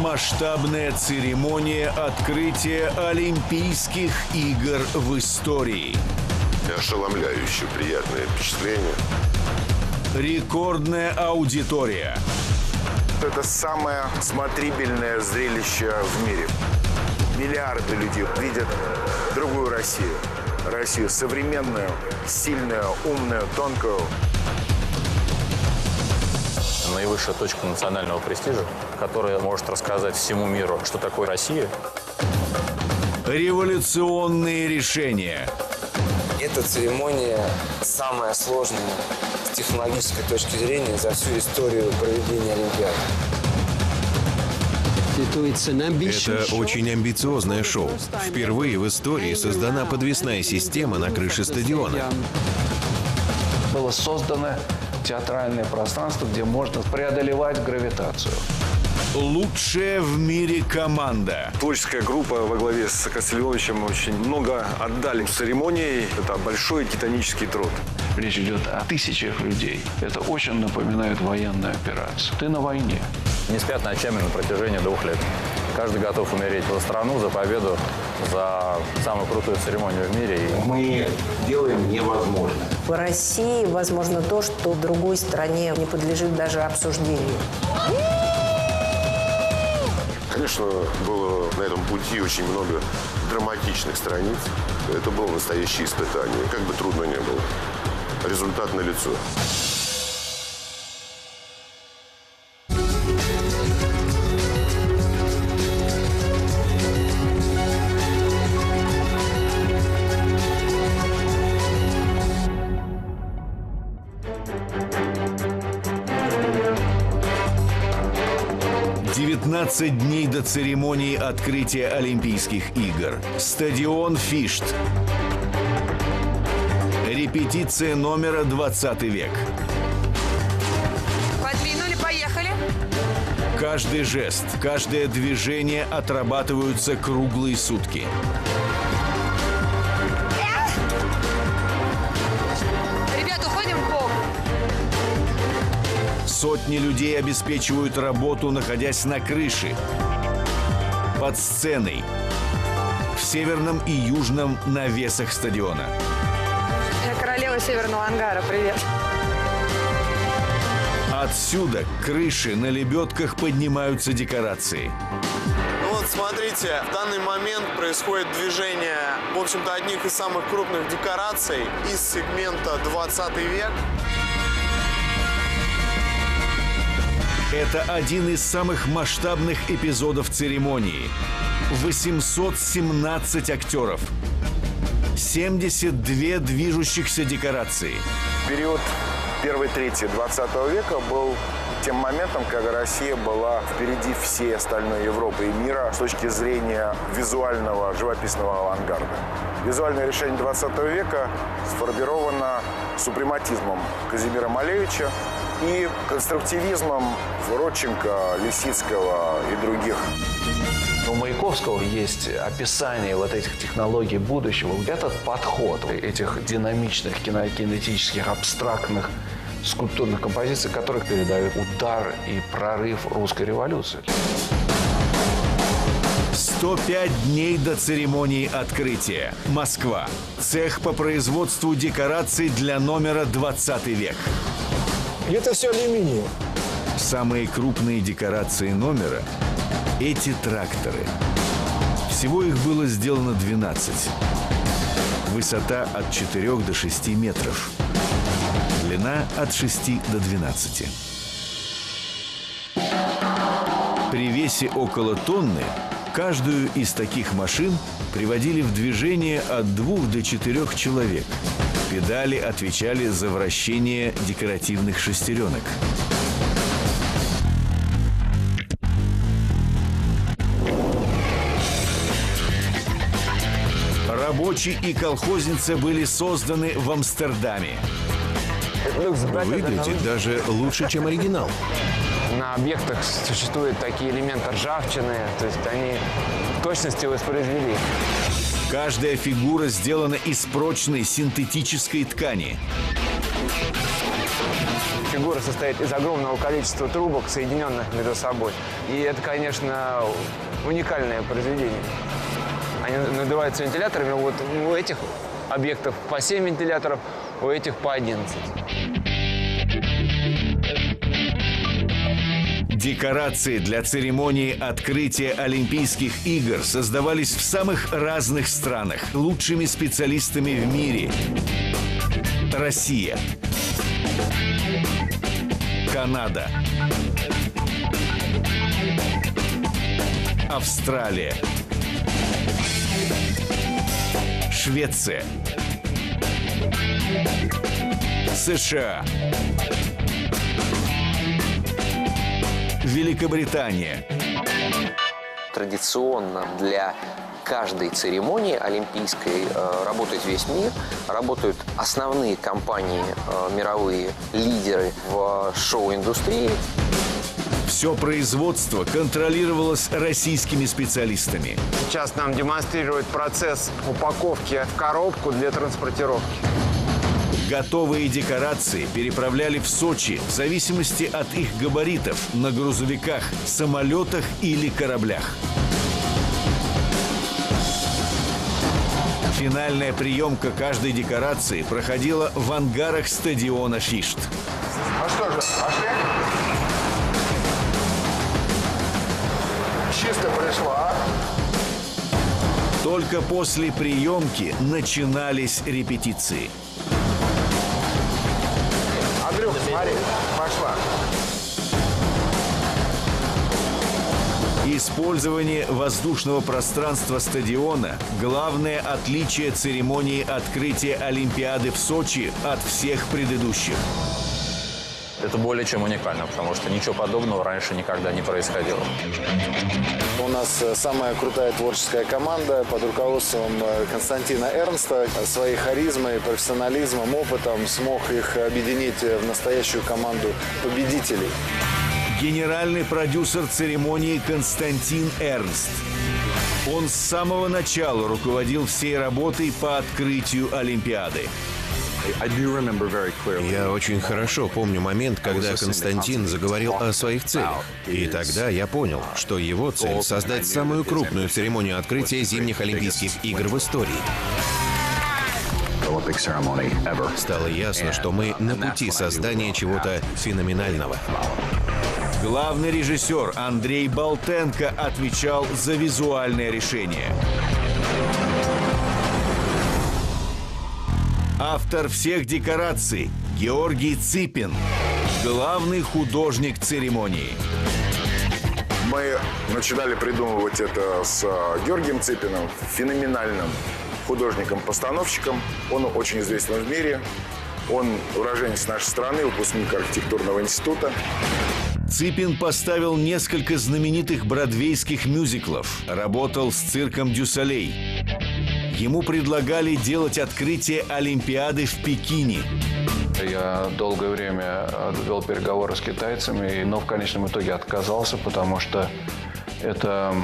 масштабная церемония открытия Олимпийских игр в истории. Ошеломляюще приятное впечатление. Рекордная аудитория. Это самое смотрибельное зрелище в мире. Миллиарды людей видят другую Россию. Россию современную, сильную, умную, тонкую. Наивысшая точка национального престижа, которая может рассказать всему миру, что такое Россия. Революционные решения. Эта церемония самая сложная с технологической точки зрения за всю историю проведения Олимпиады. Это очень амбициозное шоу. Впервые в истории создана подвесная система на крыше стадиона. Было создано театральное пространство, где можно преодолевать гравитацию. Лучшая в мире команда. Творческая группа во главе с Костылевичем очень много отдали церемонии. Это большой титанический труд. Речь идет о тысячах людей. Это очень напоминает военную операцию. Ты на войне. Не спят ночами на протяжении 2 лет. Каждый готов умереть за страну, за победу, за самую крутую церемонию в мире. Мы делаем невозможное. В России возможно то, что в другой стране не подлежит даже обсуждению. Конечно, было на этом пути очень много драматичных страниц. Это было настоящее испытание. Как бы трудно ни было. Результат налицо. «19 дней до церемонии открытия Олимпийских игр. Стадион Фишт. Репетиция номера 20 век. Подвинули, поехали. Каждый жест, каждое движение отрабатываются круглые сутки. Ребят, уходим в бок. Сотни людей обеспечивают работу, находясь на крыше, под сценой, в северном и южном навесах стадиона. Я королева северного ангара, привет. Отсюда к крыше на лебедках поднимаются декорации. Ну вот смотрите, в данный момент происходит движение, в общем-то, одних из самых крупных декораций из сегмента 20 век. Это один из самых масштабных эпизодов церемонии. 817 актеров. 72 движущихся декорации. Период первой трети 20 века был тем моментом, когда Россия была впереди всей остальной Европы и мира с точки зрения визуального живописного авангарда. Визуальное решение 20 века сформировано супрематизмом Казимира Малевича и конструктивизмом Родченко, Лисицкого и других. У Маяковского есть описание вот этих технологий будущего. Этот подход этих динамичных, кинетических, абстрактных скульптурных композиций, которых передают удар и прорыв русской революции. 105 дней до церемонии открытия. Москва. Цех по производству декораций для номера 20 век. Это все алюминий. Самые крупные декорации номера – эти тракторы. Всего их было сделано 12. Высота от 4 до 6 метров. Длина от 6 до 12. При весе около тонны каждую из таких машин приводили в движение от 2 до 4 человек. Педали отвечали за вращение декоративных шестеренок. Рабочий и колхозница были созданы в Амстердаме. Выглядит даже лучше, чем оригинал. На объектах существуют такие элементы ржавчины, то есть они в точности воспроизвели. Каждая фигура сделана из прочной синтетической ткани. Фигура состоит из огромного количества трубок, соединенных между собой. И это, конечно, уникальное произведение. Они надуваются вентиляторами. Вот у этих объектов по 7 вентиляторов, у этих по 11. Декорации для церемонии открытия Олимпийских игр создавались в самых разных странах лучшими специалистами в мире. Россия, Канада, Австралия, Швеция, США, Великобритания. Традиционно для каждой церемонии олимпийской работает весь мир, работают основные компании, мировые лидеры в шоу-индустрии. Все производство контролировалось российскими специалистами. Сейчас нам демонстрируют процесс упаковки в коробку для транспортировки. Готовые декорации переправляли в Сочи в зависимости от их габаритов на грузовиках, самолетах или кораблях. Финальная приемка каждой декорации проходила в ангарах стадиона «Фишт». Ну что же, пошли? Чисто пришла. Только после приемки начинались репетиции. Андрюх, смотри, пошла. Использование воздушного пространства стадиона – главное отличие церемонии открытия Олимпиады в Сочи от всех предыдущих. Это более чем уникально, потому что ничего подобного раньше никогда не происходило. У нас самая крутая творческая команда под руководством Константина Эрнста. Своей харизмой, профессионализмом, опытом смог их объединить в настоящую команду победителей. Генеральный продюсер церемонии Константин Эрнст. Он с самого начала руководил всей работой по открытию Олимпиады. Я очень хорошо помню момент, когда Константин заговорил о своих целях. И тогда я понял, что его цель — создать самую крупную церемонию открытия зимних Олимпийских игр в истории. Стало ясно, что мы на пути создания чего-то феноменального. Главный режиссер Андрей Болтенко отвечал за визуальное решение. Автор всех декораций Георгий Ципин, главный художник церемонии. Мы начинали придумывать это с Георгием Ципиным, феноменальным художником-постановщиком. Он очень известен в мире. Он уроженец нашей страны, выпускник архитектурного института. Ципин поставил несколько знаменитых бродвейских мюзиклов, работал с цирком «Дю Солей». Ему предлагали делать открытие Олимпиады в Пекине. Я долгое время вел переговоры с китайцами, но в конечном итоге отказался, потому что это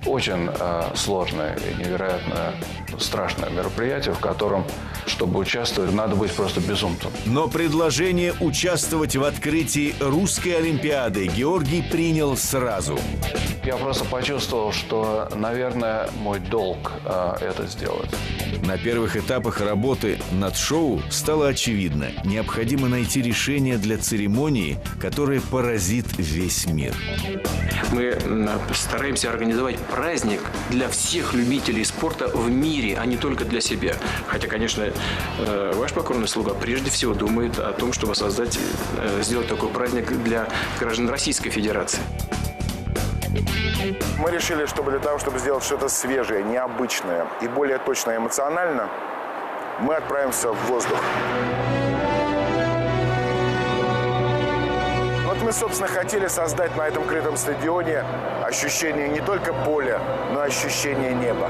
очень сложное и невероятно страшное мероприятие, в котором, чтобы участвовать, надо быть просто безумцем. Но предложение участвовать в открытии русской Олимпиады Георгий принял сразу. Я просто почувствовал, что, наверное, мой долг это сделать. На первых этапах работы над шоу стало очевидно, необходимо найти решение для церемонии, которое поразит весь мир. Мы стараемся организовать праздник для всех любителей спорта в мире, а не только для себя. Хотя, конечно, ваш покорный слуга прежде всего думает о том, чтобы сделать такой праздник для граждан Российской Федерации. Мы решили, чтобы для того, чтобы сделать что-то свежее, необычное и более точно эмоционально, мы отправимся в воздух. Вот мы, собственно, хотели создать на этом крытом стадионе ощущение не только поля, но и ощущение неба.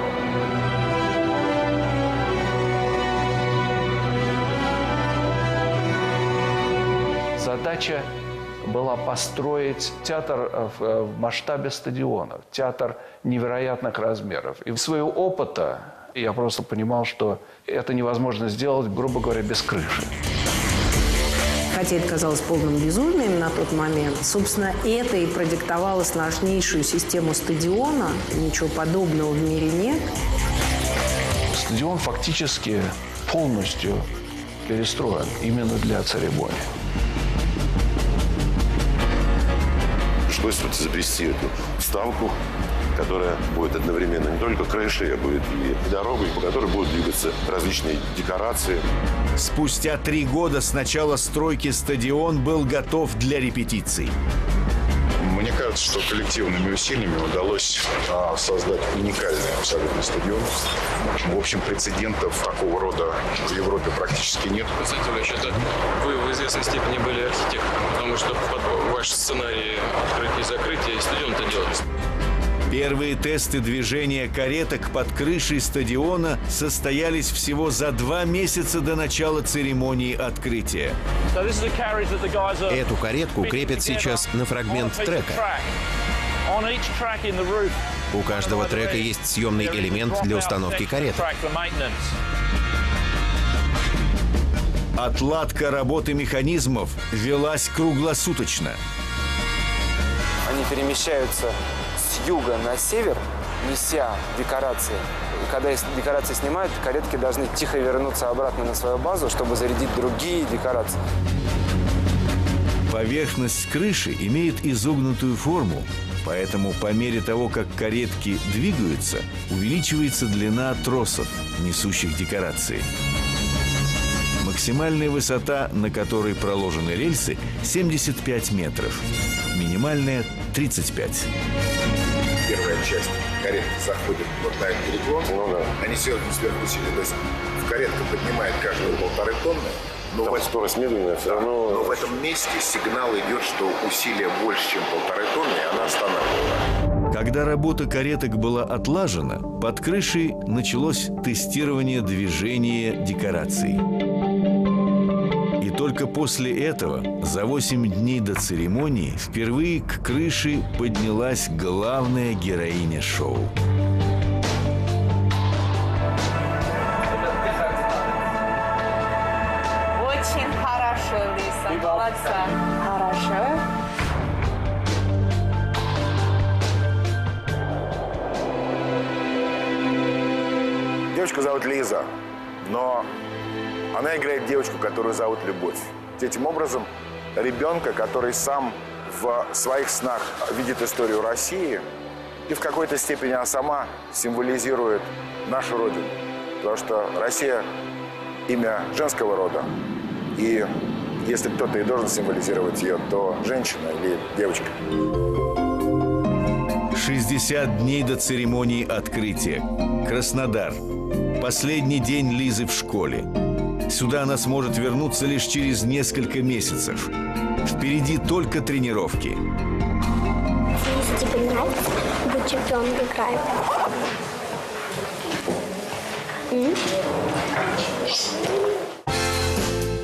Задача была построить театр в масштабе стадиона, театр невероятных размеров. И в своего опыта я просто понимал, что это невозможно сделать, грубо говоря, без крыши. хотя это казалось полным безумием на тот момент, собственно, это и продиктовало сложнейшую систему стадиона. Ничего подобного в мире нет. Стадион фактически полностью перестроен именно для церемонии. Пришлось изобрести эту вставку, которая будет одновременно не только крышей, а будет и дорогой, по которой будут двигаться различные декорации. Спустя 3 года с начала стройки стадион был готов для репетиций. Мне кажется, что коллективными усилиями удалось создать уникальный абсолютно стадион. В общем, прецедентов такого рода в Европе практически нет. Константин Ильич, это вы в известной степени были архитектором, потому что под ваш сценарий открытия и закрытия стадион-то делается. Первые тесты движения кареток под крышей стадиона состоялись всего за 2 месяца до начала церемонии открытия. Эту каретку крепят сейчас на фрагмент трека. У каждого трека есть съемный элемент для установки кареток. Отладка работы механизмов велась круглосуточно. Они перемещаются с юга на север, неся декорации. И когда декорации снимают, каретки должны тихо вернуться обратно на свою базу, чтобы зарядить другие декорации. Поверхность крыши имеет изогнутую форму, поэтому по мере того, как каретки двигаются, увеличивается длина тросов, несущих декорации. Максимальная высота, на которой проложены рельсы, 75 метров. Минимальная – 35. Первая часть каретки заходит вот на этот переклон. Они сверху усилия. То есть каретка поднимает каждую 1,5 тонны. Но скорость медленная, все равно... Но в этом месте сигнал идет, что усилие больше, чем 1,5 тонны, и она останавливается. Когда работа кареток была отлажена, под крышей началось тестирование движения декораций. И только после этого, за 8 дней до церемонии, впервые к крыше поднялась главная героиня шоу. Очень хорошо, Лиса. Молодца. Хорошо. Девочку зовут Лиза, но она играет девочку, которую зовут Любовь. Таким образом, ребенка, который сам в своих снах видит историю России, и в какой-то степени она сама символизирует нашу Родину. Потому что Россия – имя женского рода. И если кто-то и должен символизировать ее, то женщина или девочка. 60 дней до церемонии открытия. Краснодар. Последний день Лизы в школе. Сюда она сможет вернуться лишь через несколько месяцев. Впереди только тренировки. Если тебе нравится, будь чемпионом, играй.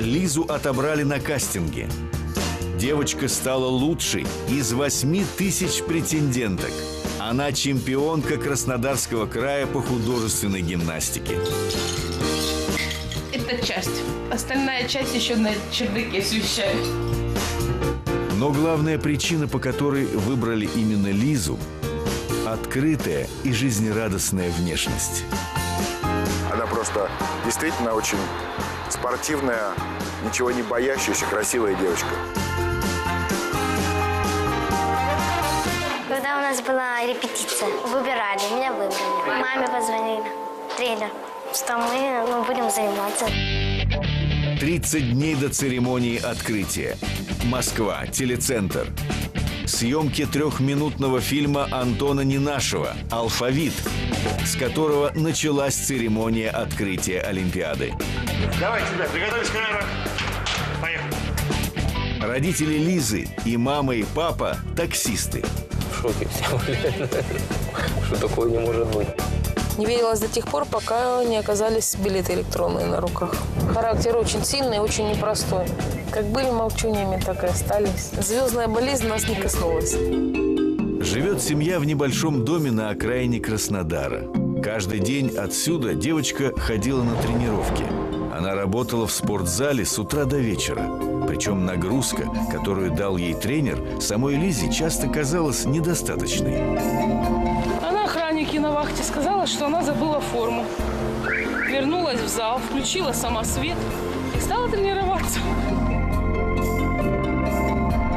Лизу отобрали на кастинге. Девочка стала лучшей из 8000 претенденток. Она чемпионка Краснодарского края по художественной гимнастике. Это часть. Остальная часть еще на чердаке освещает. Но главная причина, по которой выбрали именно Лизу – открытая и жизнерадостная внешность. Она просто действительно очень спортивная, ничего не боящаяся, красивая девочка. Когда у нас была репетиция, выбирали, меня выбрали. Маме позвонили, тренер, что мы будем заниматься. 30 дней до церемонии открытия. Москва, телецентр. Съемки 3-минутного фильма Антона Ненашева «Алфавит», с которого началась церемония открытия Олимпиады. Давайте, ребят, приготовились, камера. Поехали. Родители Лизы, и мама, и папа – таксисты. В шоке все были. Что такое не может быть. Не верилось до тех пор, пока не оказались билеты электронные на руках. Характер очень сильный, очень непростой. Как были молчуньями, так и остались. Звездная болезнь нас не коснулась. Живет семья в небольшом доме на окраине Краснодара. Каждый день отсюда девочка ходила на тренировки. Она работала в спортзале с утра до вечера. Причем нагрузка, которую дал ей тренер, самой Лизе часто казалась недостаточной. Она охраннике на вахте сказала, что она забыла форму. Вернулась в зал, включила сама свет и стала тренироваться.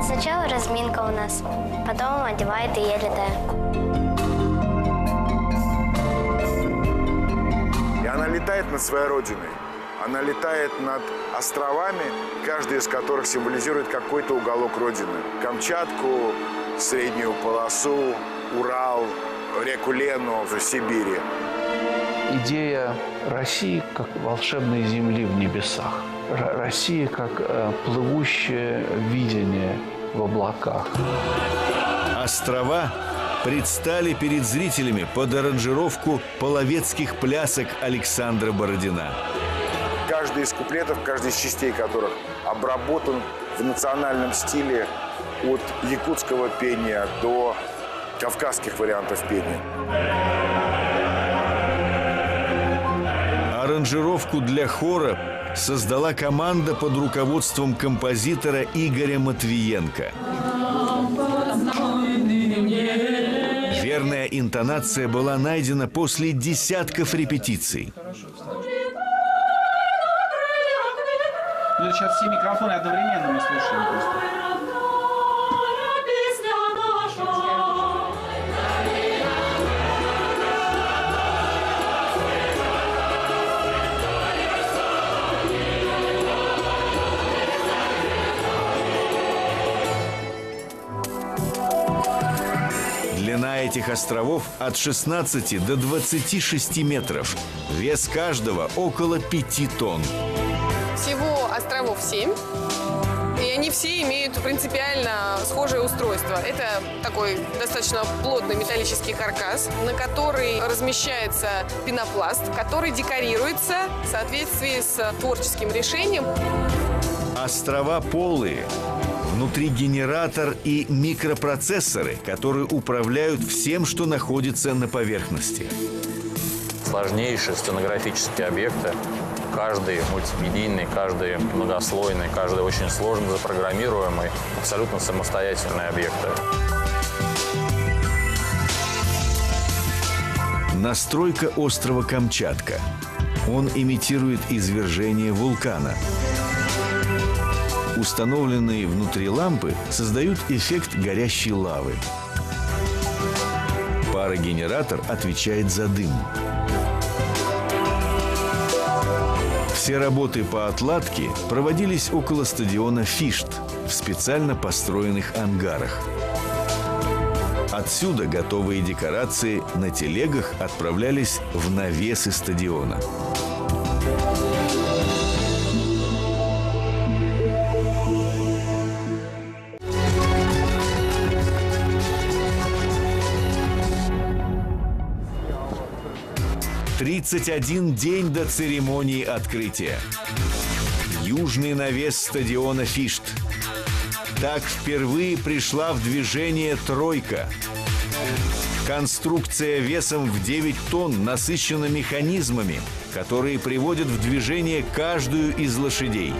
Сначала разминка у нас, потом одевает и я летаю. И она летает над своей родиной. Она летает над островами, каждый из которых символизирует какой-то уголок родины. Камчатку, Среднюю полосу, Урал, реку Лену в Сибири. Идея России как волшебной земли в небесах. Россия как плывущее видение в облаках. Острова предстали перед зрителями под аранжировку половецких плясок Александра Бородина. Каждый из куплетов, каждый из частей которых обработан в национальном стиле от якутского пения до кавказских вариантов пения. Аранжировку для хора создала команда под руководством композитора Игоря Матвиенко. Верная интонация была найдена после десятков репетиций. Сейчас все микрофоны одновременно мы слушаем просто. Длина этих островов от 16 до 26 метров. Вес каждого около 5 тонн. Всего островов 7, и они все имеют принципиально схожее устройство. Это такой достаточно плотный металлический каркас, на который размещается пенопласт, который декорируется в соответствии с творческим решением. Острова полые. Внутри генератор и микропроцессоры, которые управляют всем, что находится на поверхности. Сложнейшие сценографические объекты. Каждый мультимедийный, каждый многослойный, каждый очень сложно запрограммируемый, абсолютно самостоятельные объекты. Настройка острова Камчатка. Он имитирует извержение вулкана. Установленные внутри лампы создают эффект горящей лавы. Парогенератор отвечает за дым. Все работы по отладке проводились около стадиона «Фишт» в специально построенных ангарах. Отсюда готовые декорации на телегах отправлялись в навесы стадиона. «31 день до церемонии открытия. Южный навес стадиона «Фишт». Так впервые пришла в движение «Тройка». Конструкция весом в 9 тонн насыщена механизмами, которые приводят в движение каждую из лошадей.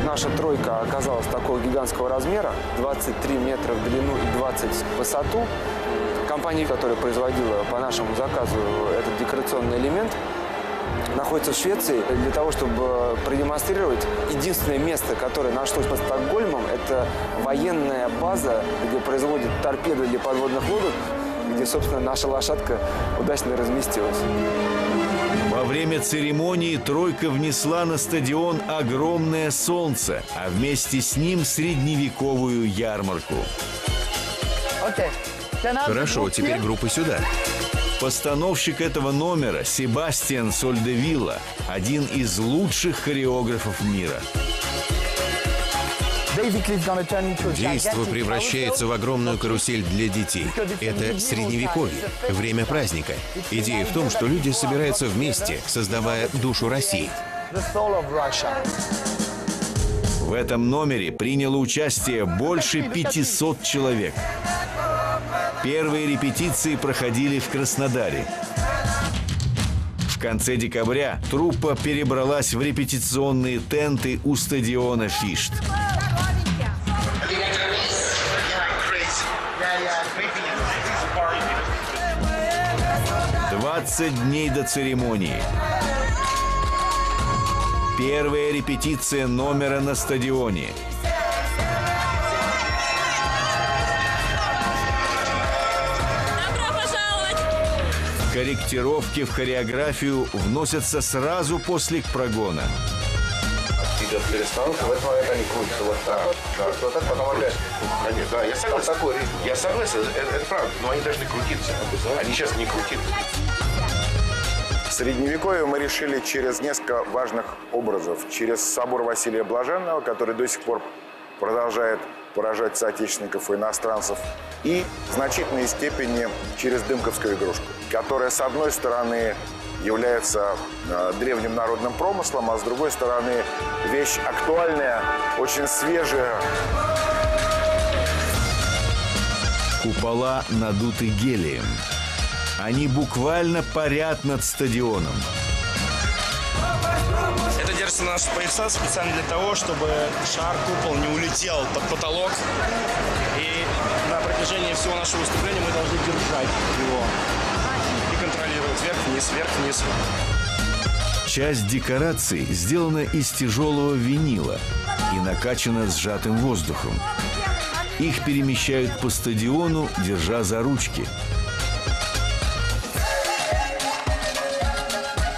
Наша «Тройка» оказалась такого гигантского размера, 23 метра в длину и 20 в высоту. Компания, которая производила по нашему заказу этот декорационный элемент, находится в Швеции для того, чтобы продемонстрировать единственное место, которое нашлось под Стокгольмом. Это военная база, где производят торпеды для подводных лодок, где, собственно, наша лошадка удачно разместилась. Во время церемонии «Тройка» внесла на стадион огромное солнце, а вместе с ним средневековую ярмарку. Хорошо, теперь группы сюда. Постановщик этого номера Себастьян Сольдевилла, один из лучших хореографов мира. Действо превращается в огромную карусель для детей. Это средневековье, время праздника. Идея в том, что люди собираются вместе, создавая душу России. В этом номере приняло участие больше 500 человек. Первые репетиции проходили в Краснодаре. В конце декабря труппа перебралась в репетиционные тенты у стадиона «Фишт». 20 дней до церемонии. Первая репетиция номера на стадионе. Добро пожаловать! Корректировки в хореографию вносятся сразу после прогона. Идет перестановка, в этот момент они крутятся вот так. Вот так, потом опять. Да, я согласен. Я согласен, это правда. Но они должны крутиться. Они сейчас не крутятся. В Средневековье мы решили через несколько важных образов. Через собор Василия Блаженного, который до сих пор продолжает поражать соотечественников и иностранцев. И в значительной степени через Дымковскую игрушку, которая, с одной стороны, является древним народным промыслом, а с другой стороны, вещь актуальная, очень свежая. Купола надуты гелием. Они буквально парят над стадионом. Это держится на наши пояса специально для того, чтобы шар, купол не улетел под потолок. И на протяжении всего нашего выступления мы должны держать его и контролировать вверх-вниз, вверх-вниз. Часть декораций сделана из тяжелого винила и накачана сжатым воздухом. Их перемещают по стадиону, держа за ручки.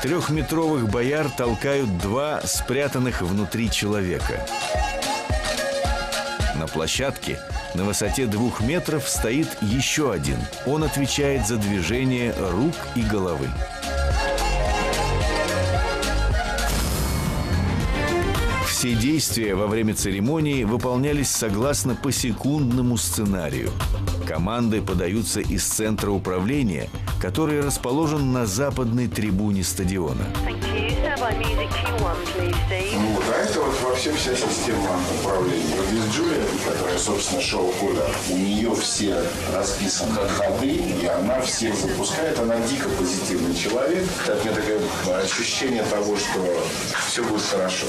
3-метровых бояр толкают 2 спрятанных внутри человека. На площадке на высоте 2 метров стоит еще один. Он отвечает за движение рук и головы. Все действия во время церемонии выполнялись согласно посекундному сценарию. Команды подаются из центра управления, который расположен на западной трибуне стадиона. Вот, а это вот вообще вся система управления. Вот здесь Джулия, которая, собственно, шоу-кулер, у нее все расписаны ходы, и она всех запускает. Она дико позитивный человек. Так, у меня такое ощущение того, что все будет хорошо.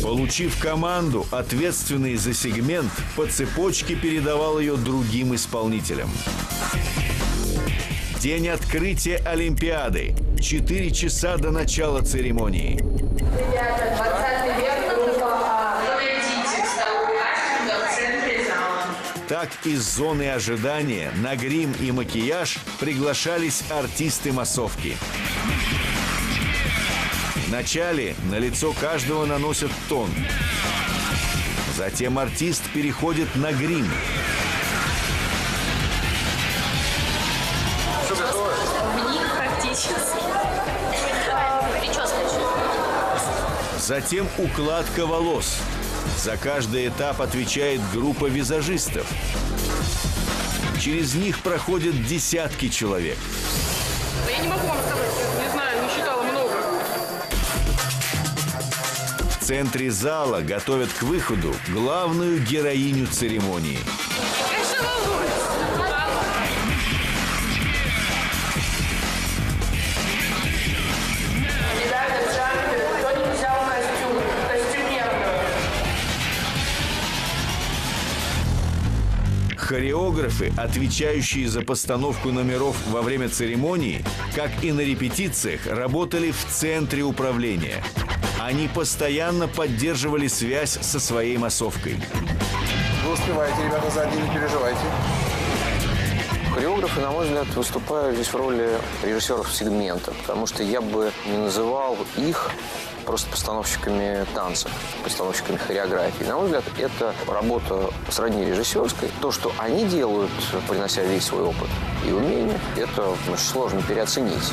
Получив команду, ответственный за сегмент по цепочке передавал ее другим исполнителям. День открытия Олимпиады. 4 часа до начала церемонии. Ребята, 20 век, группа подойдите к столу кастинга в центре зала. Так из зоны ожидания на грим и макияж приглашались артисты массовки. Вначале на лицо каждого наносят тон. Затем артист переходит на грим. Практически. Прическа еще. Затем укладка волос. За каждый этап отвечает группа визажистов. Через них проходят десятки человек. Я не могу вам сказать, не знаю, не считала много. В центре зала готовят к выходу главную героиню церемонии. Конечно, волнуюсь. Кто не взял костюм? Костюмерную. Хореографы, отвечающие за постановку номеров во время церемонии, как и на репетициях, работали в центре управления. Они постоянно поддерживали связь со своей массовкой. Вы успеваете, ребята, сзади, не переживайте. Хореографы, на мой взгляд, выступают здесь в роли режиссеров сегмента, потому что я бы не называл их просто постановщиками танцев, постановщиками хореографии. На мой взгляд, это работа сродни режиссерской. То, что они делают, принося весь свой опыт и умение, это очень сложно переоценить.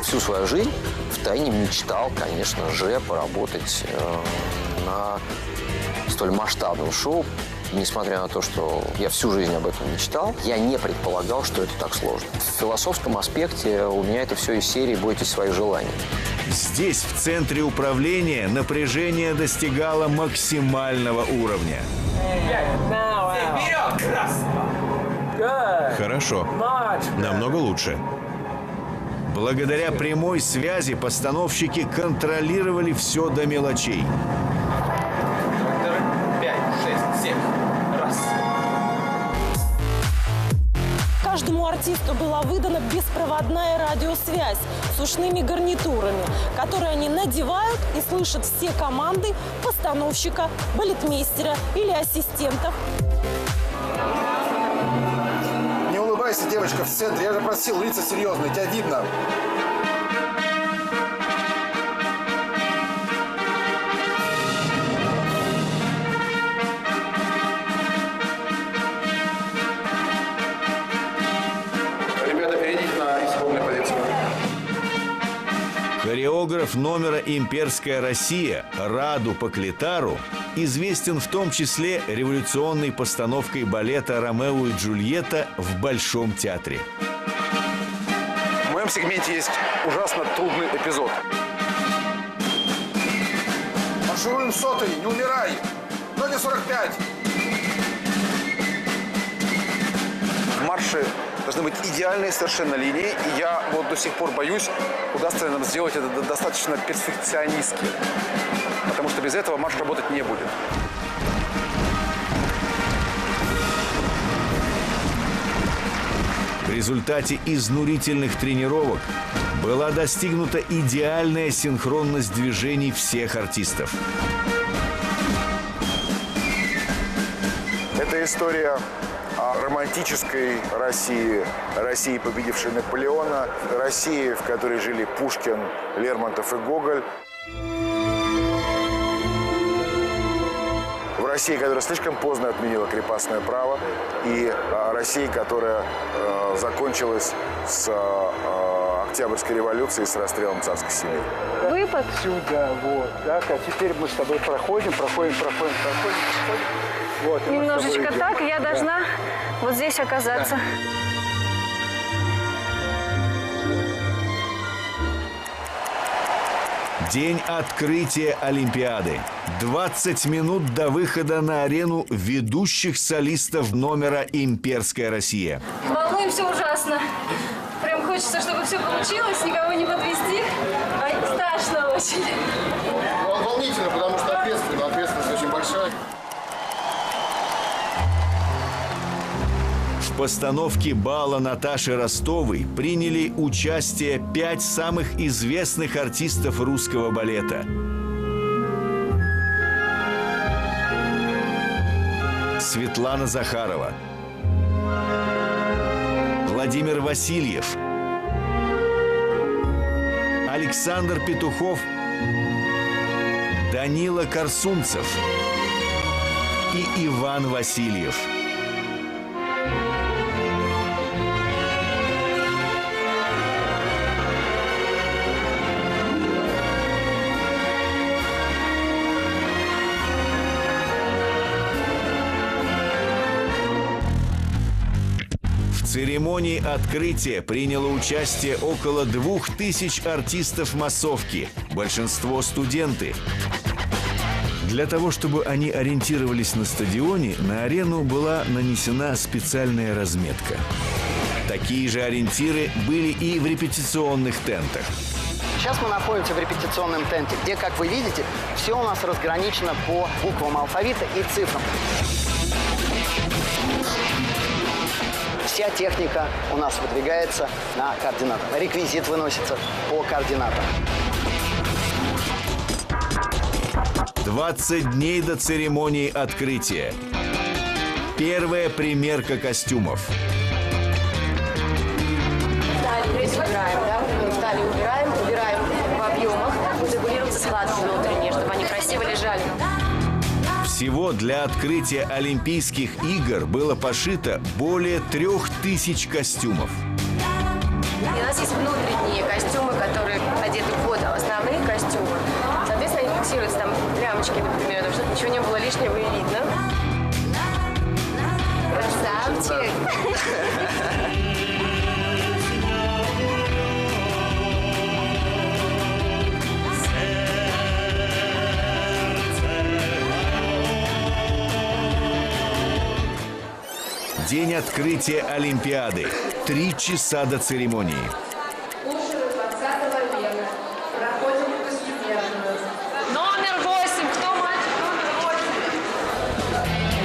Всю свою жизнь втайне мечтал, конечно же, поработать на столь масштабном шоу. несмотря на то, что я всю жизнь об этом мечтал, я не предполагал, что это так сложно. В философском аспекте у меня это все из серии «Бойтесь своих желаний». Здесь, в центре управления, напряжение достигало максимального уровня. Хорошо. Намного лучше. Благодаря прямой связи постановщики контролировали все до мелочей. 5, 6, 7. Раз. Каждому артисту была выдана беспроводная радиосвязь с ушными гарнитурами, которые они надевают и слышат все команды постановщика, балетмейстера или ассистентов. Не улыбайся, девочка, в центре. Я же просил, лица серьезные, тебя видно. Ребята, перейдите на исходную позицию. Хореограф номера «Имперская Россия» Раду Поклитару известен в том числе революционной постановкой балета «Ромео и Джульетта» в Большом театре. В моем сегменте есть ужасно трудный эпизод. Маршируем сотый, не умирай. Ноги 45. В марше должны быть идеальные совершенно линии. И я вот до сих пор боюсь, удастся ли нам сделать это достаточно перфекционистски. Потому что без этого марш работать не будет. В результате изнурительных тренировок была достигнута идеальная синхронность движений всех артистов. Это история о романтической России, России, победившей Наполеона, России, в которой жили Пушкин, Лермонтов и Гоголь. В России, которая слишком поздно отменила крепостное право, и России, которая закончилась с Октябрьской революцией, с расстрелом царской семьи. Выпад. Сюда, вот. Так, а теперь мы с тобой проходим. Вот, немножечко так, я должна вот здесь оказаться. День открытия Олимпиады. 20 минут до выхода на арену ведущих солистов номера «Имперская Россия». Волнуемся ужасно. Прям хочется, чтобы все получилось, никого не подвести. Ой, страшно очень. Волнительно, потому что ответственность очень большая. В постановке бала Наташи Ростовой приняли участие 5 самых известных артистов русского балета. Светлана Захарова, Владимир Васильев, Александр Петухов, Данила Корсунцев и Иван Васильев. В церемонии открытия приняло участие около 2000 артистов массовки, большинство студенты. Для того, чтобы они ориентировались на стадионе, на арену была нанесена специальная разметка. Такие же ориентиры были и в репетиционных тентах. Сейчас мы находимся в репетиционном тенте, где, как вы видите, все у нас разграничено по буквам алфавита и цифрам. Вся техника у нас выдвигается на координатах. Реквизит выносится по координатам. 20 дней до церемонии открытия. Первая примерка костюмов. Талию убираем в объемах, регулируются складки внутренние, чтобы они красиво лежали. Всего для открытия Олимпийских игр было пошито более 3000 костюмов. И у нас есть внутренние костюмы, которые одеты под основные костюмы. Соответственно, они фиксируются там лямочки, например, чтобы ничего не было лишнего и видно. Красавчик. День открытия Олимпиады. 3 часа до церемонии. Слушаю 20 века. Проходим постепенно. Номер 8. Кто мальчик? Номер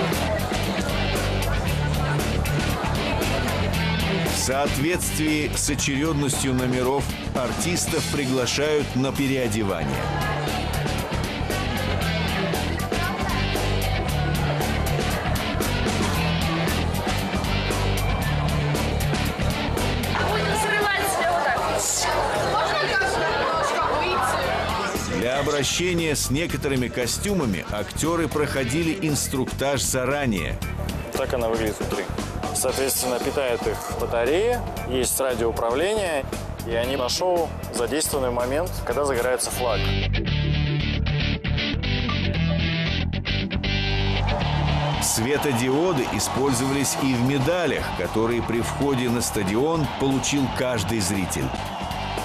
8. В соответствии с очередностью номеров артистов приглашают на переодевание. Для обращения с некоторыми костюмами актеры проходили инструктаж заранее. Так она выглядит внутри. Соответственно, питает их батарея, есть радиоуправление, и они на шоу задействованы в момент, когда загорается флаг. Светодиоды использовались и в медалях, которые при входе на стадион получил каждый зритель.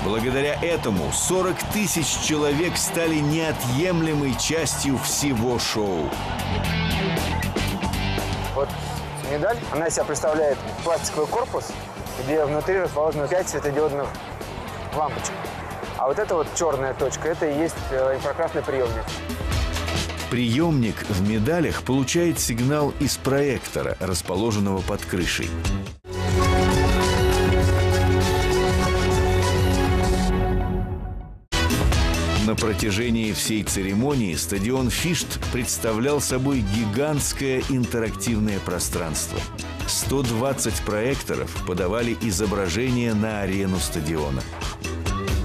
Благодаря этому 40 тысяч человек стали неотъемлемой частью всего шоу. Вот медаль, она из себя представляет пластиковый корпус, где внутри расположено 5 светодиодных лампочек. А вот эта вот черная точка, это и есть инфракрасный приемник. Приемник в медалях получает сигнал из проектора, расположенного под крышей. На протяжении всей церемонии стадион Фишт представлял собой гигантское интерактивное пространство. 120 проекторов подавали изображения на арену стадиона.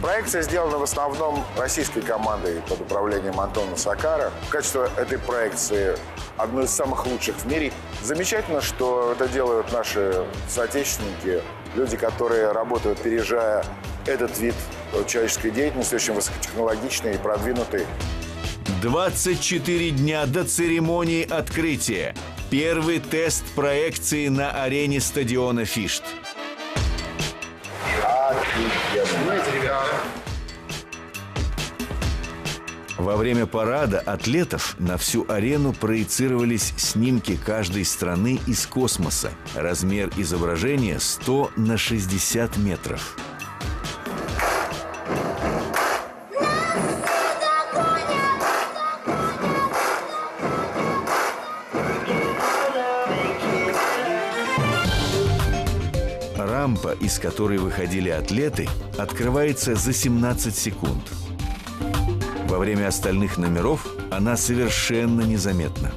Проекция сделана в основном российской командой под управлением Антона Сакара. Качество этой проекции одно из самых лучших в мире. Замечательно, что это делают наши соотечественники, люди, которые работают, опережая этот вид человеческой деятельности, очень высокотехнологичный и продвинутый. 24 дня до церемонии открытия. Первый тест проекции на арене стадиона Фишт. Во время парада атлетов на всю арену проецировались снимки каждой страны из космоса. Размер изображения 100 на 60 метров. Рампа, из которой выходили атлеты, открывается за 17 секунд. Во время остальных номеров она совершенно незаметна.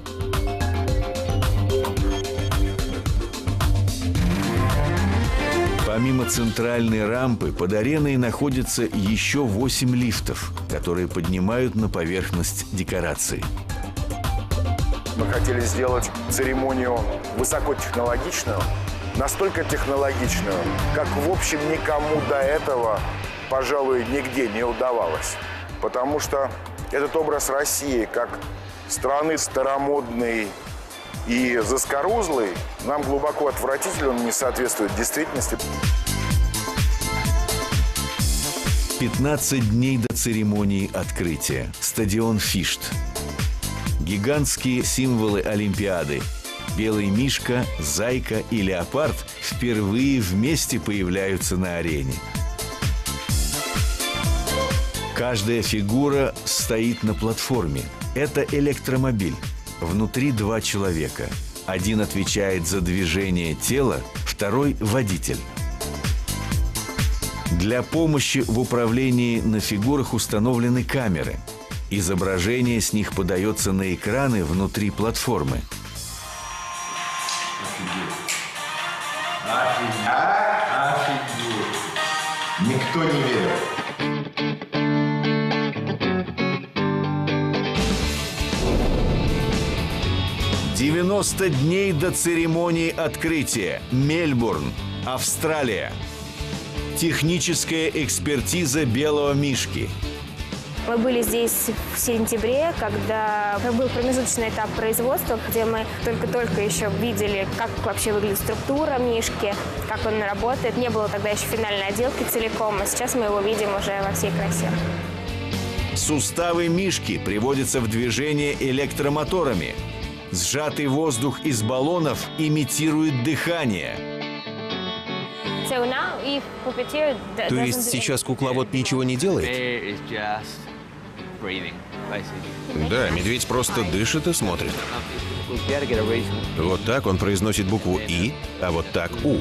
Помимо центральной рампы, под ареной находятся еще 8 лифтов, которые поднимают на поверхность декорации. Мы хотели сделать церемонию высокотехнологичную, настолько технологичную, как, в общем, никому до этого, пожалуй, нигде не удавалось. Потому что этот образ России как страны старомодной и заскорузлой нам глубоко отвратителен, он не соответствует действительности. 15 дней до церемонии открытия. Стадион Фишт. Гигантские символы Олимпиады. Белый мишка, зайка и леопард впервые вместе появляются на арене. Каждая фигура стоит на платформе. Это электромобиль. Внутри 2 человека. Один отвечает за движение тела, второй – водитель. Для помощи в управлении на фигурах установлены камеры. Изображение с них подается на экраны внутри платформы. Офигеть! Никто не верил. «90 дней до церемонии открытия. Мельбурн, Австралия. Техническая экспертиза белого мишки. Мы были здесь в сентябре, когда был промежуточный этап производства, где мы только-только еще видели, как вообще выглядит структура мишки, как он работает. Не было тогда еще финальной отделки целиком, а сейчас мы его видим уже во всей красе. Суставы мишки приводятся в движение электромоторами. Сжатый воздух из баллонов имитирует дыхание. То есть сейчас кукловод ничего не делает? Да, медведь просто дышит и смотрит. Вот так он произносит букву «И», а вот так «У».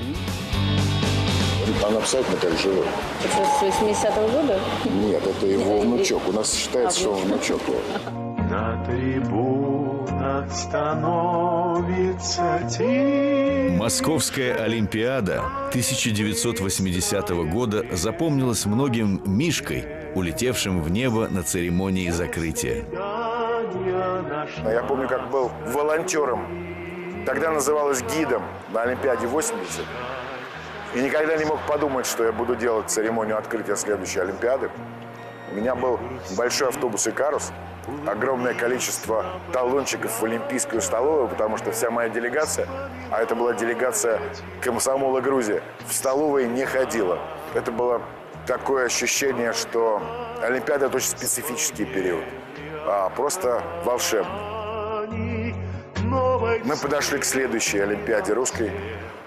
Он абсолютно как живой. Это с 80-го года? Нет, это его внучок. У нас считается, что он внучок. На трибунах становится тихо. Московская Олимпиада 1980 года запомнилась многим мишкой, улетевшим в небо на церемонии закрытия. Я помню, как был волонтером, тогда называлось гидом на Олимпиаде 80. И никогда не мог подумать, что я буду делать церемонию открытия следующей Олимпиады. У меня был большой автобус «Икарус», огромное количество талончиков в Олимпийскую столовую, потому что вся моя делегация, а это была делегация комсомола Грузии, в столовой не ходила. Это было такое ощущение, что Олимпиада – это очень специфический период, просто волшебный. Мы подошли к следующей Олимпиаде русской,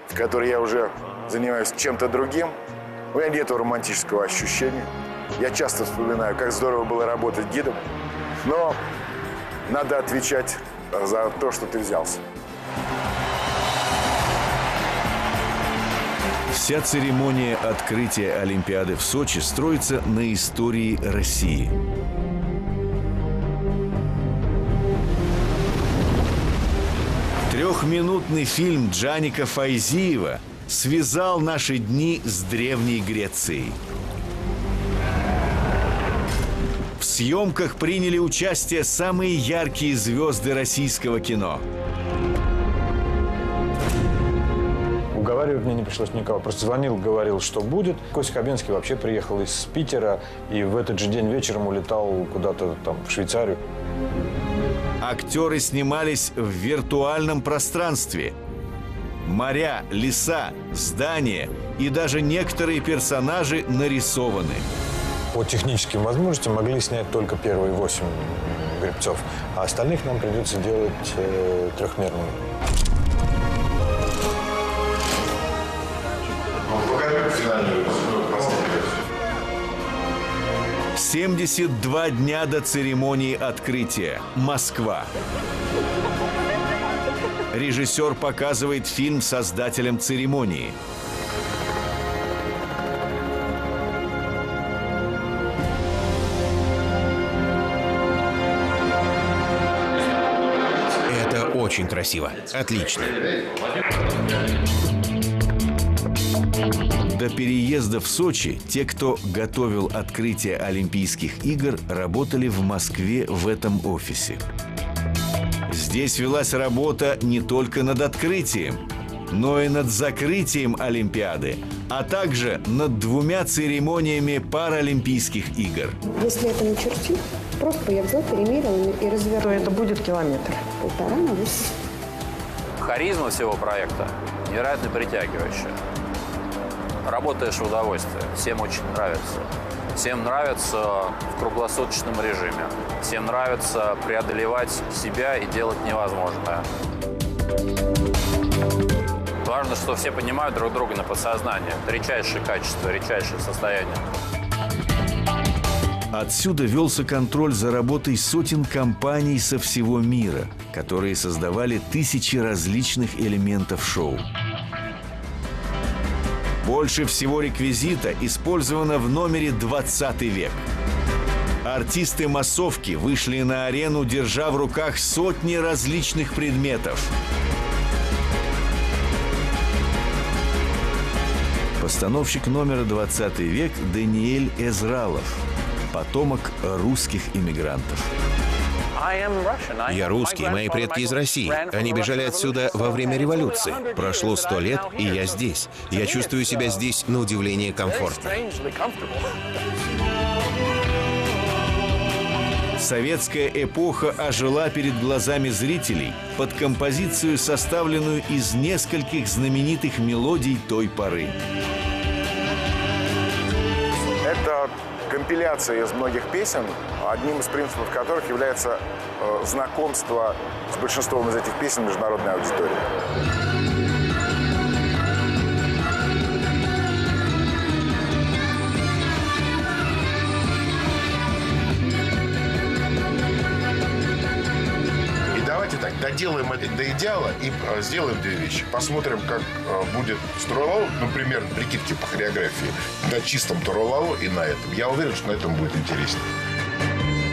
в которой я уже занимаюсь чем-то другим. У меня нет романтического ощущения. Я часто вспоминаю, как здорово было работать гидом. Но надо отвечать за то, что ты взялся. Вся церемония открытия Олимпиады в Сочи строится на истории России. Трехминутный фильм Джаника Файзиева связал наши дни с Древней Грецией. В съемках приняли участие самые яркие звезды российского кино. Уговаривать мне не пришлось никого. Просто звонил, говорил, что будет. Костя Хабенский вообще приехал из Питера и в этот же день вечером улетал куда-то там в Швейцарию. Актеры снимались в виртуальном пространстве. Моря, леса, здания и даже некоторые персонажи нарисованы. По техническим возможностям могли снять только первые 8 гребцов, а остальных нам придется делать трехмерными. Покажи финальную последнюю. 72 дня до церемонии открытия. Москва. Режиссер показывает фильм создателям церемонии. Это очень красиво. Отлично. До переезда в Сочи те, кто готовил открытие Олимпийских игр, работали в Москве в этом офисе. Здесь велась работа не только над открытием, но и над закрытием Олимпиады, а также над 2 церемониями Паралимпийских игр. Если это не чертить, просто я взял, перемерил и развернул. То это будет километр. 1,5 на 8. Харизма всего проекта невероятно притягивающая. Работаешь в удовольствие. Всем очень нравится. Всем нравится в круглосуточном режиме. Всем нравится преодолевать себя и делать невозможное. Важно, что все понимают друг друга на подсознании. Это редчайшее качество, редчайшее состояние. Отсюда велся контроль за работой сотен компаний со всего мира, которые создавали тысячи различных элементов шоу. Больше всего реквизита использовано в номере «20 век». Артисты массовки вышли на арену, держа в руках сотни различных предметов. Постановщик номера «20 век» Даниэль Эзралов, потомок русских иммигрантов. Я русский, мои предки из России. Они бежали отсюда во время революции. Прошло 100 лет, и я здесь. Я чувствую себя здесь, на удивление, комфортно. Советская эпоха ожила перед глазами зрителей под композицию, составленную из нескольких знаменитых мелодий той поры. Это компиляция из многих песен, одним из принципов которых является знакомство с большинством из этих песен международной аудитории. Так, доделаем это до идеала и сделаем две вещи. Посмотрим, как будет с Туралау, например, прикидки по хореографии на чистом Туралау и на этом. Я уверен, что на этом будет интереснее.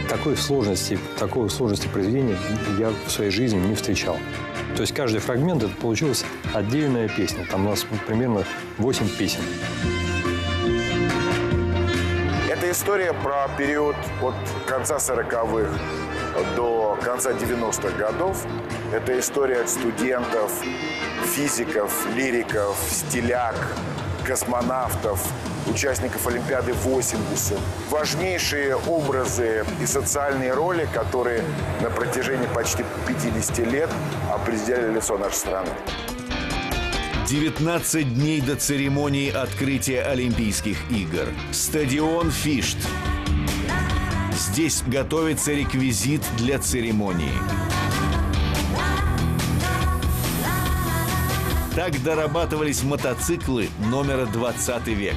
Такой сложности произведения я в своей жизни не встречал. То есть каждый фрагмент — это получилась отдельная песня. Там у нас примерно 8 песен. Это история про период от конца 40-х до конца 90-х годов. Это история студентов, физиков, лириков, стиляк, космонавтов, участников Олимпиады 80. Важнейшие образы и социальные роли, которые на протяжении почти 50 лет определяли лицо нашей страны. 19 дней до церемонии открытия Олимпийских игр. Стадион Фишт. Здесь готовится реквизит для церемонии. Так дорабатывались мотоциклы номера 20 век.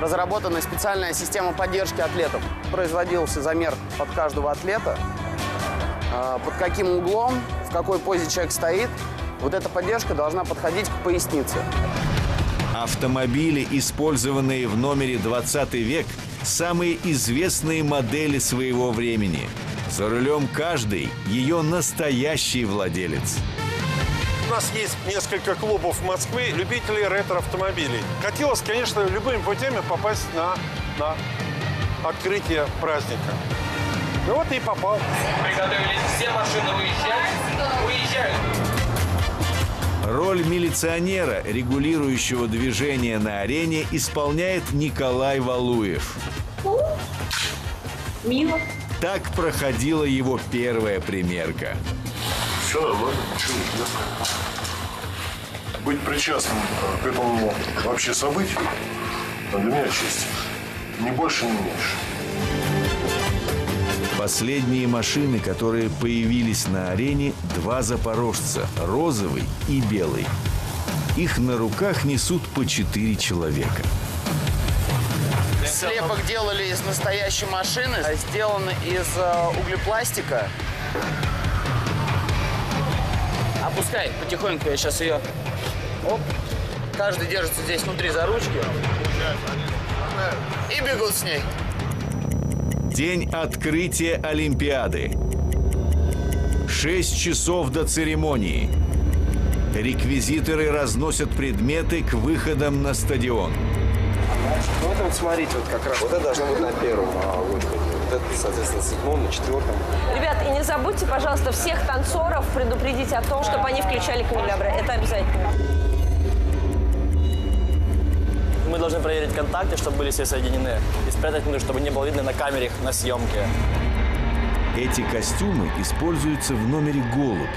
Разработана специальная система поддержки атлетов. Производился замер под каждого атлета, под каким углом, в какой позе человек стоит. Вот эта поддержка должна подходить к пояснице. Автомобили, использованные в номере 20 век, самые известные модели своего времени. За рулем каждой ее настоящий владелец. У нас есть несколько клубов в Москве любителей ретро-автомобилей. Хотелось, конечно, любыми путями попасть на открытие праздника. Ну вот и попал. Приготовились все машины уезжать. Уезжают. Роль милиционера, регулирующего движение на арене, исполняет Николай Валуев. Мило. Так проходила его первая примерка. Все нормально, ничего не ждет. Быть причастным к этому вообще событию для меня честь. Ни больше, ни меньше. Последние машины, которые появились на арене, два запорожца – розовый и белый. Их на руках несут по 4 человека. Слепок делали из настоящей машины, сделан из углепластика. Опускай потихоньку, я сейчас ее... Оп. Каждый держится здесь внутри за ручки. И бегут с ней. День открытия Олимпиады. 6 часов до церемонии. Реквизиторы разносят предметы к выходам на стадион. Ну, вот смотрите, вот как раз. Вот это должно быть на первом выходе. Вот это, соответственно, на седьмом, на четвертом. Ребят, и не забудьте, пожалуйста, всех танцоров предупредить о том, чтобы они включали канделябры. Это обязательно. Мы должны проверить контакты, чтобы были все соединены. И спрятать, чтобы не было видно на камере на съемке. Эти костюмы используются в номере «Голубь».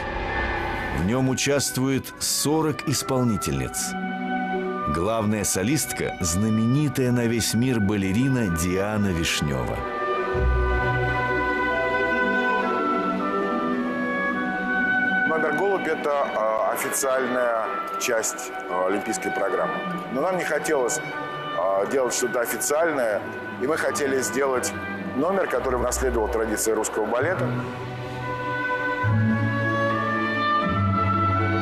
В нем участвует 40 исполнительниц. Главная солистка – знаменитая на весь мир балерина Диана Вишнева. Номер «Голубь» – это официальная часть олимпийской программы. Но нам не хотелось делать что-то официальное, и мы хотели сделать номер, который наследовал традиции русского балета.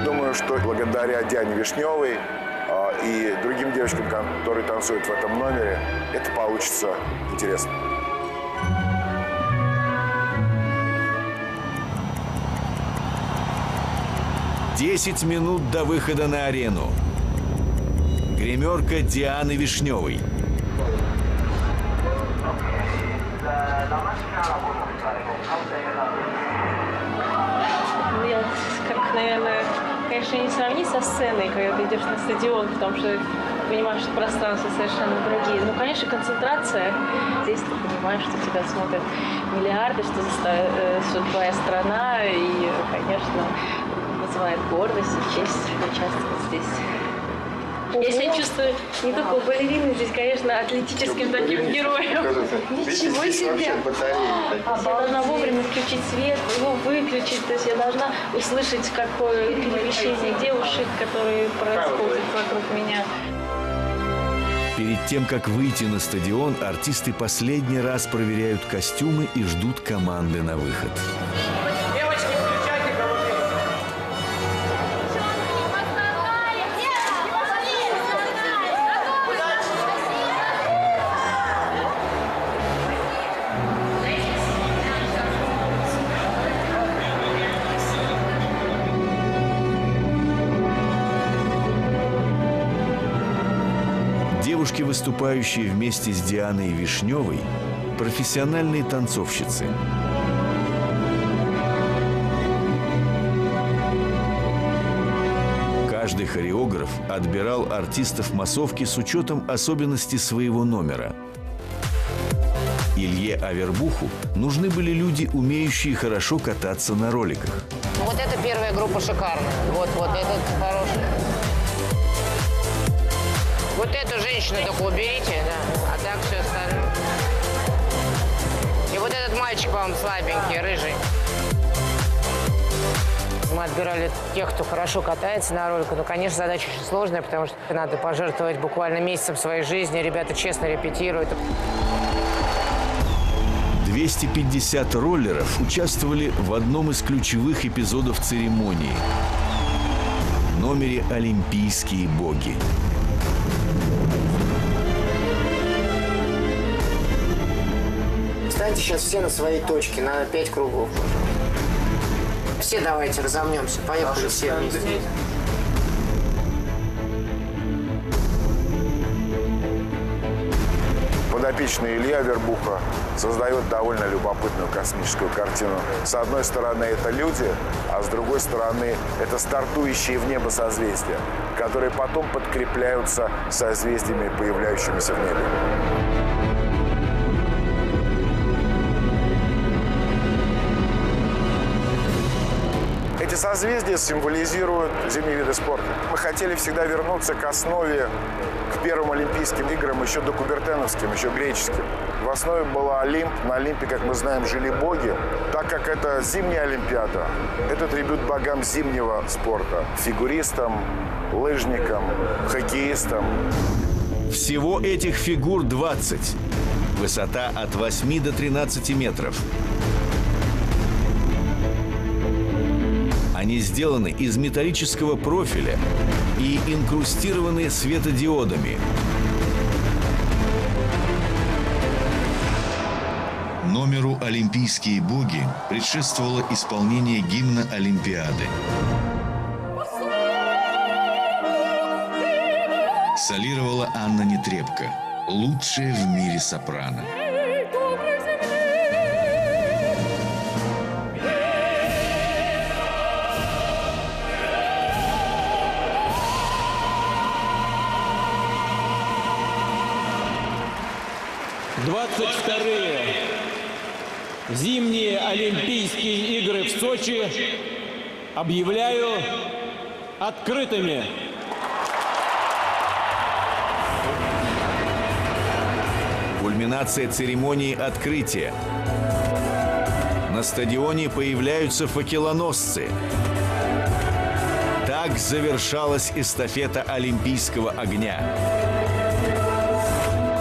Думаю, что благодаря Диане Вишневой и другим девочкам, которые танцуют в этом номере, это получится интересно. «10 минут до выхода на арену». Гримерка Дианы Вишневой. Как, наверное, конечно, не сравнить со сценой, когда ты идешь на стадион, потому что понимаешь, что пространства совершенно другие. Ну, конечно, концентрация. Здесь ты понимаешь, что тебя смотрят миллиарды, что твоя страна, и, конечно, вызывает гордость и честь участвовать здесь. Я себя чувствую не только балериной, здесь, конечно, атлетическим таким героем. Ничего себе! Я должна вовремя включить свет, его выключить. То есть я должна услышать, какое перемещение девушек, которые происходят вокруг меня. Перед тем, как выйти на стадион, артисты последний раз проверяют костюмы и ждут команды на выход. Девушки, выступающие вместе с Дианой Вишневой, профессиональные танцовщицы. Каждый хореограф отбирал артистов массовки с учетом особенностей своего номера. Илье Авербуху нужны были люди, умеющие хорошо кататься на роликах. Вот эта первая группа шикарная. Вот этот хороший. Вот эту женщину только уберите, да, а так все остальное. И вот этот мальчик, по-моему, слабенький, рыжий. Мы отбирали тех, кто хорошо катается на роликах. Ну, конечно, задача очень сложная, потому что надо пожертвовать буквально месяцем своей жизни. Ребята честно репетируют. 250 роллеров участвовали в одном из ключевых эпизодов церемонии – номере «Олимпийские боги». Встаньте сейчас все на своей точке, на 5 кругов. Все давайте разомнемся. Поехали все вместе. Подопечный Илья Авербуха создает довольно любопытную космическую картину. С одной стороны, это люди, а с другой стороны, это стартующие в небо созвездия, которые потом подкрепляются созвездиями, появляющимися в небе. Эти созвездия символизируют зимние виды спорта. Мы хотели всегда вернуться к основе, к первым Олимпийским играм, еще до кубертеновским, еще греческим. В основе была Олимп. На Олимпе, как мы знаем, жили боги. Так как это зимняя Олимпиада, это трибют богам зимнего спорта. Фигуристам, лыжникам, хоккеистам. Всего этих фигур 20. Высота от 8 до 13 метров. Они сделаны из металлического профиля и инкрустированы светодиодами. Номеру «Олимпийские боги» предшествовало исполнение гимна Олимпиады. Солировала Анна Нетребко, лучшая в мире сопрано. Зимние Олимпийские игры в Сочи объявляю открытыми. Кульминация церемонии открытия. На стадионе появляются факелоносцы. Так завершалась эстафета Олимпийского огня.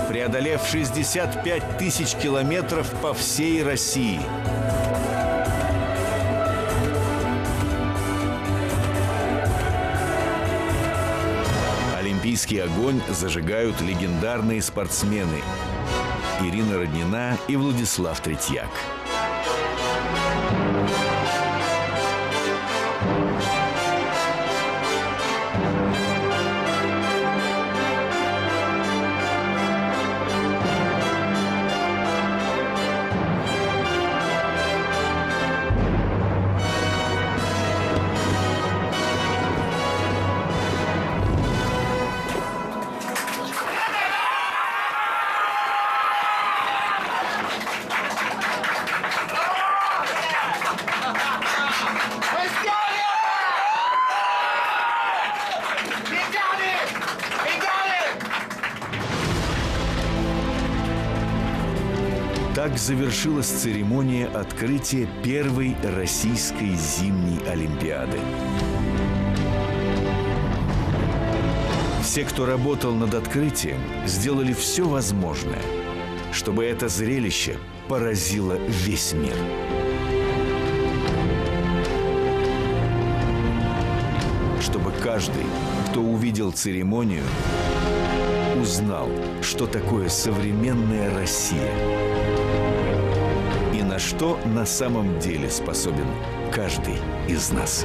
Преодолев 65 тысяч километров по всей России. Олимпийский огонь зажигают легендарные спортсмены Ирина Роднина и Владислав Третьяк. Так завершилась церемония открытия первой российской зимней Олимпиады. Все, кто работал над открытием, сделали все возможное, чтобы это зрелище поразило весь мир. Чтобы каждый, кто увидел церемонию, узнал, что такое современная Россия и на что на самом деле способен каждый из нас.